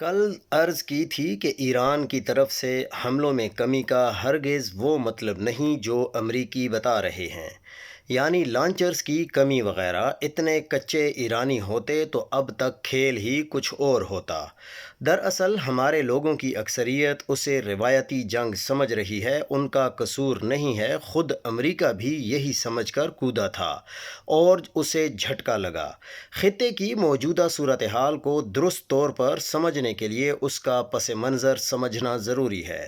کل عرض کی تھی کہ ایران کی طرف سے حملوں میں کمی کا ہرگز وہ مطلب نہیں جو امریکی بتا رہے ہیں، یعنی لانچرز کی کمی وغیرہ۔ اتنے کچے ایرانی ہوتے تو اب تک کھیل ہی کچھ اور ہوتا۔ دراصل ہمارے لوگوں کی اکثریت اسے روایتی جنگ سمجھ رہی ہے، ان کا قصور نہیں ہے، خود امریکہ بھی یہی سمجھ کر کودا تھا اور اسے جھٹکا لگا۔ خطے کی موجودہ صورتحال کو درست طور پر سمجھنے کے لیے اس کا پس منظر سمجھنا ضروری ہے۔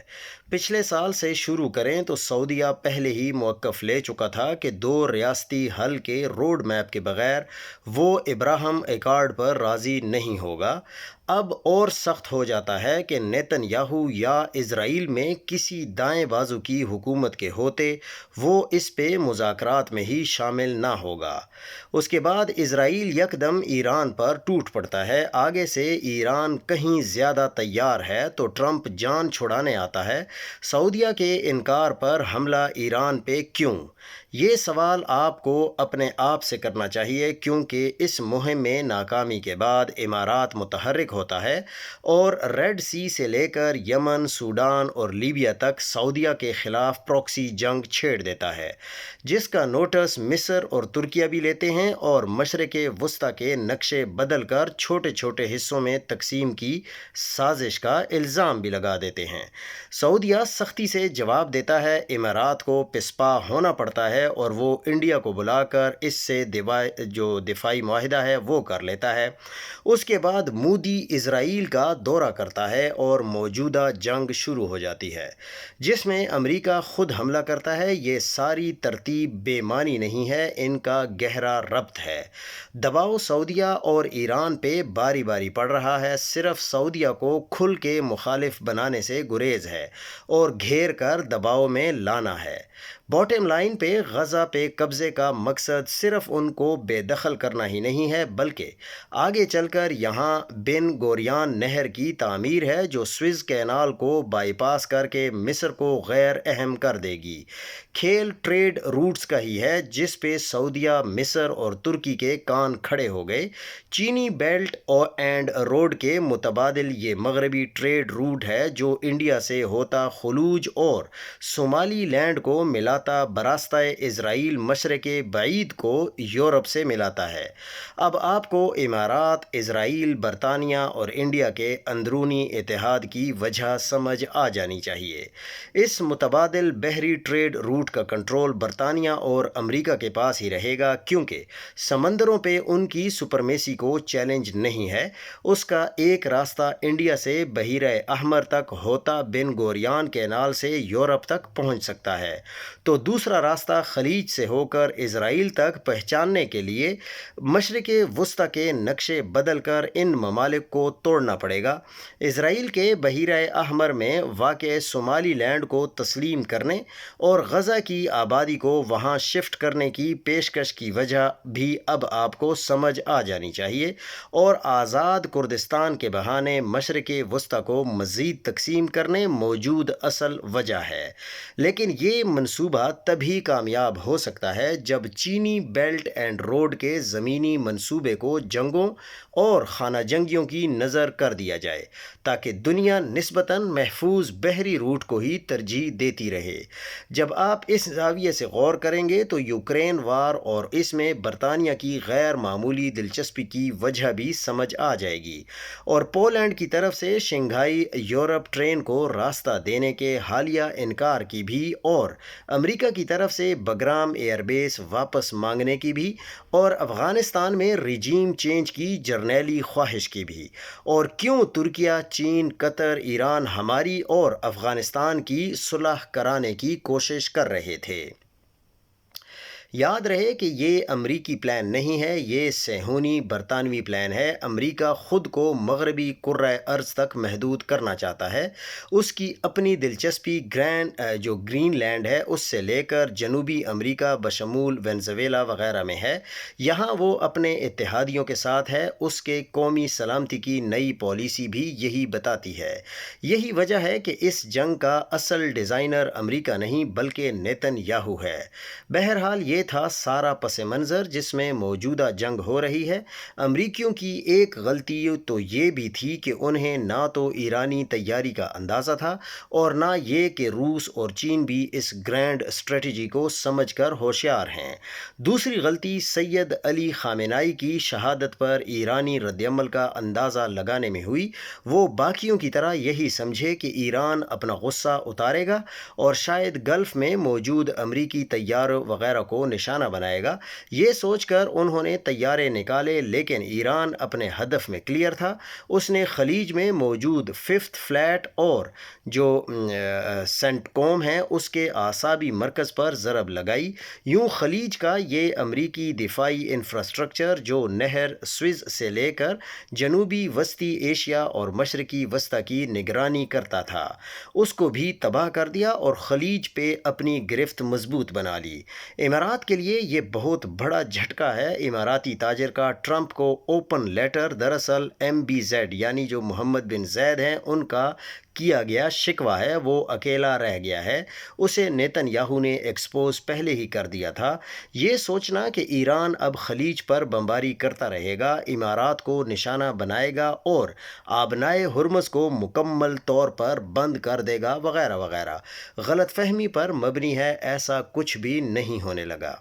پچھلے سال سے شروع کریں تو سعودیہ پہلے ہی موقف لے چکا تھا کہ دو ریاستی حل کے روڈ میپ کے بغیر وہ ابراہم ایکارڈ پر راضی نہیں ہوگا۔ اب اور سخت ہو جاتا ہے کہ نیتن یاہو یا اسرائیل میں کسی دائیں بازو کی حکومت کے ہوتے وہ اس پہ مذاکرات میں ہی شامل نہ ہوگا۔ اس کے بعد اسرائیل یکدم ایران پر ٹوٹ پڑتا ہے۔ آگے سے ایران کہیں زیادہ تیار ہے تو ٹرمپ جان چھڑانے آتا ہے۔ سعودیہ کے انکار پر حملہ ایران پہ کیوں؟ یہ سوال آپ کو اپنے آپ سے کرنا چاہیے، کیونکہ اس مہم میں ناکامی کے بعد امارات متحرک ہوتا ہے اور ریڈ سی سے لے کر یمن، سوڈان اور لیبیا تک سعودیہ کے خلاف پراکسی جنگ چھیڑ دیتا ہے، جس کا نوٹس مصر اور ترکیہ بھی لیتے ہیں اور مشرق وسطیٰ کے نقشے بدل کر چھوٹے چھوٹے حصوں میں تقسیم کی سازش کا الزام بھی لگا دیتے ہیں۔ سعودیہ سختی سے جواب دیتا ہے، امارات کو پسپا ہونا پڑتا ہے اور وہ انڈیا کو بلا کر اس سے جو دفاعی معاہدہ ہے وہ کر لیتا ہے۔ اس کے بعد مودی اسرائیل کا دورہ کرتا ہے اور موجودہ جنگ شروع ہو جاتی ہے، جس میں امریکہ خود حملہ کرتا ہے۔ یہ ساری ترتیب بے معنی نہیں ہے، ان کا گہرا ربط ہے۔ دباؤ سعودیہ اور ایران پہ باری باری پڑ رہا ہے، صرف سعودیہ کو کھل کے مخالف بنانے سے گریز ہے اور گھیر کر دباؤ میں لانا ہے۔ باٹم لائن پہ غزہ پہ قبضے کا مقصد صرف ان کو بے دخل کرنا ہی نہیں ہے، بلکہ آگے چل کر یہاں بن گوریان نہر کی تعمیر ہے جو سوئز کینال کو بائی پاس کر کے مصر کو غیر اہم کر دے گی۔ کھیل ٹریڈ روٹس کا ہی ہے، جس پہ سعودیہ، مصر اور ترکی کے کان کھڑے ہو گئے۔ چینی بیلٹ اینڈ روڈ کے متبادل یہ مغربی ٹریڈ روٹ ہے جو انڈیا سے ہوتا خلوج اور صومالی لینڈ کو ملاتا براستہ اسرائیل مشرق بعید کو یورپ سے ملاتا ہے۔ اب آپ کو امارات، اسرائیل، برطانیہ اور انڈیا کے اندرونی اتحاد کی وجہ سمجھ آ جانی چاہیے۔ اس متبادل بحری ٹریڈ روٹ کا کنٹرول برطانیہ اور امریکہ کے پاس ہی رہے گا، کیونکہ سمندروں پہ ان کی سپرمیسی کو چیلنج نہیں ہے۔ اس کا ایک راستہ انڈیا سے بحیرہ احمر تک ہوتا بن گوریان کینال سے یورپ تک پہنچ سکتا ہے، تو دوسرا راستہ خلیج سے ہو کر اسرائیل تک پہنچانے کے لیے مشرق وسطیٰ کے نقشے بدل کر ان ممالک کو توڑنا پڑے گا۔ اسرائیل کے بحیرہ احمر میں واقع صومالی لینڈ کو تسلیم کرنے اور غزہ کی آبادی کو وہاں شفٹ کرنے کی پیشکش کی وجہ بھی اب آپ کو سمجھ آ جانی چاہیے، اور آزاد کردستان کے بہانے مشرق وسطیٰ کو مزید تقسیم کرنے موجود اصل وجہ ہے۔ لیکن یہ منصوبہ تبھی کامیاب ہو سکتا ہے جب چینی بیلٹ اینڈ روڈ کے زمینی منصوبے کو جنگوں اور خانہ جنگیوں کی نظر کر دیا جائے، تاکہ دنیا نسبتاً محفوظ بحری روٹ کو ہی ترجیح دیتی رہے۔ جب آپ اس زاویے سے غور کریں گے تو یوکرین وار اور اس میں برطانیہ کی غیر معمولی دلچسپی کی وجہ بھی سمجھ آ جائے گی، اور پولینڈ کی طرف سے شنگھائی یورپ ٹرین کو راستہ دینے کے حالیہ انکار کی بھی، اور امریکہ کی طرف سے بگرام ایئر بیس واپس مانگنے کی بھی، اور افغانستان میں رجیم چینج کی جرنیلی خواہش کی بھی، اور کیوں ترکیہ، چین، قطر، ایران ہماری اور افغانستان کی صلح کرانے کی کوشش کر رہے تھے۔ یاد رہے کہ یہ امریکی پلان نہیں ہے، یہ صہیونی برطانوی پلان ہے۔ امریکہ خود کو مغربی کرۂ ارض تک محدود کرنا چاہتا ہے۔ اس کی اپنی دلچسپی گرین لینڈ ہے، اس سے لے کر جنوبی امریکہ بشمول وینزویلا وغیرہ میں ہے۔ یہاں وہ اپنے اتحادیوں کے ساتھ ہے۔ اس کے قومی سلامتی کی نئی پالیسی بھی یہی بتاتی ہے۔ یہی وجہ ہے کہ اس جنگ کا اصل ڈیزائنر امریکہ نہیں بلکہ نیتن یاہو ہے۔ بہرحال یہ تھا سارا پس منظر جس میں موجودہ جنگ ہو رہی ہے۔ امریکیوں کی ایک غلطی تو یہ بھی تھی کہ انہیں نہ تو ایرانی تیاری کا اندازہ تھا اور نہ یہ کہ روس اور چین بھی اس گرینڈ اسٹریٹجی کو سمجھ کر ہوشیار ہیں۔ دوسری غلطی سید علی خامنہئی کی شہادت پر ایرانی رد عمل کا اندازہ لگانے میں ہوئی۔ وہ باقیوں کی طرح یہی سمجھے کہ ایران اپنا غصہ اتارے گا اور شاید گلف میں موجود امریکی طیاروں وغیرہ کو نشانہ بنائے گا۔ یہ سوچ کر انہوں نے طیارے نکالے، لیکن ایران اپنے ہدف میں کلیئر تھا۔ اس نے خلیج میں موجود ففتھ فلیٹ اور جو سینٹ کوم ہے اس کے اعصابی مرکز پر ضرب لگائی۔ یوں خلیج کا یہ امریکی دفاعی انفراسٹرکچر جو نہر سوئز سے لے کر جنوبی وسطی ایشیا اور مشرقی وسطی کی نگرانی کرتا تھا، اس کو بھی تباہ کر دیا اور خلیج پہ اپنی گرفت مضبوط بنا لی۔ امارات کے لیے یہ بہت بڑا جھٹکا ہے۔ اماراتی تاجر کا ٹرمپ کو اوپن لیٹر دراصل MBZ یعنی جو محمد بن زید ہیں ان کا کیا گیا شکوہ ہے۔ وہ اکیلا رہ گیا ہے، اسے نیتن یاہو نے ایکسپوز پہلے ہی کر دیا تھا۔ یہ سوچنا کہ ایران اب خلیج پر بمباری کرتا رہے گا، امارات کو نشانہ بنائے گا اور آبنائے ہرمز کو مکمل طور پر بند کر دے گا وغیرہ وغیرہ غلط فہمی پر مبنی ہے۔ ایسا کچھ بھی نہیں ہونے لگا۔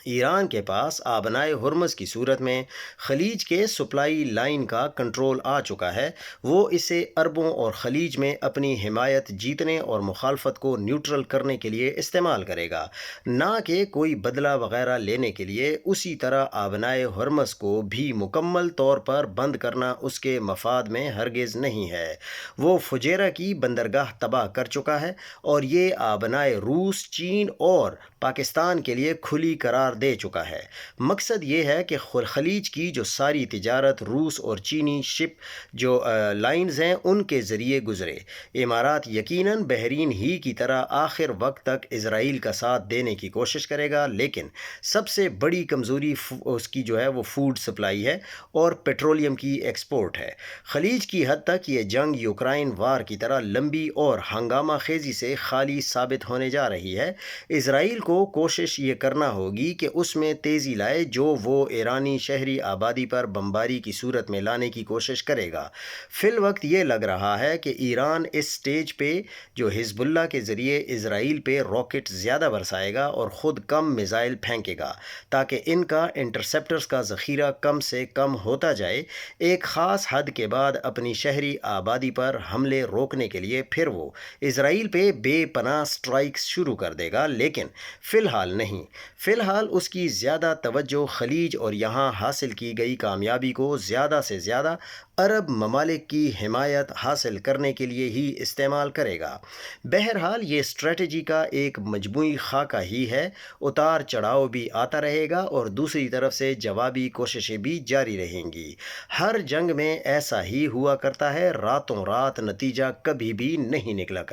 ایران کے پاس آبنائے ہرمز کی صورت میں خلیج کے سپلائی لائن کا کنٹرول آ چکا ہے۔ وہ اسے عربوں اور خلیج میں اپنی حمایت جیتنے اور مخالفت کو نیوٹرل کرنے کے لیے استعمال کرے گا، نہ کہ کوئی بدلہ وغیرہ لینے کے لیے۔ اسی طرح آبنائے ہرمز کو بھی مکمل طور پر بند کرنا اس کے مفاد میں ہرگز نہیں ہے۔ وہ فجیرہ کی بندرگاہ تباہ کر چکا ہے اور یہ آبنائے روس، چین اور پاکستان کے لیے کھلی قرار دے چکا ہے۔ مقصد یہ ہے کہ خلیج کی جو ساری تجارت روس اور چینی شپ جو لائنز ہیں ان کے ذریعے گزرے۔ امارات یقیناً بحرین ہی کی طرح آخر وقت تک اسرائیل کا ساتھ دینے کی کوشش کرے گا، لیکن سب سے بڑی کمزوری اس کی جو ہے وہ فوڈ سپلائی ہے اور پیٹرولیم کی ایکسپورٹ ہے۔ خلیج کی حد تک یہ جنگ یوکرائن وار کی طرح لمبی اور ہنگامہ خیزی سے خالی ثابت ہونے جا رہی ہے۔ اسرائیل کو کوشش یہ کرنا ہوگی کہ اس میں تیزی لائے جو وہ ایرانی شہری آبادی پر بمباری کی صورت میں لانے کی کوشش کرے گا۔ فی الوقت یہ لگ رہا ہے کہ ایران اس سٹیج پہ جو حزب اللہ کے ذریعے اسرائیل پہ راکٹ زیادہ برسائے گا اور خود کم میزائل پھینکے گا تاکہ ان کا انٹرسیپٹرز کا ذخیرہ کم سے کم ہوتا جائے۔ ایک خاص حد کے بعد اپنی شہری آبادی پر حملے روکنے کے لیے پھر وہ اسرائیل پہ بے پناہ سٹرائکس شروع کر دے گا، لیکن فی الحال نہیں۔ فی الحال اس کی زیادہ توجہ خلیج اور یہاں حاصل کی گئی کامیابی کو زیادہ سے زیادہ عرب ممالک کی حمایت حاصل کرنے کے لیے ہی استعمال کرے گا۔ بہرحال یہ اسٹریٹجی کا ایک مجموعی خاکہ ہی ہے، اتار چڑھاؤ بھی آتا رہے گا اور دوسری طرف سے جوابی کوششیں بھی جاری رہیں گی۔ ہر جنگ میں ایسا ہی ہوا کرتا ہے، راتوں رات نتیجہ کبھی بھی نہیں نکلا کرتا۔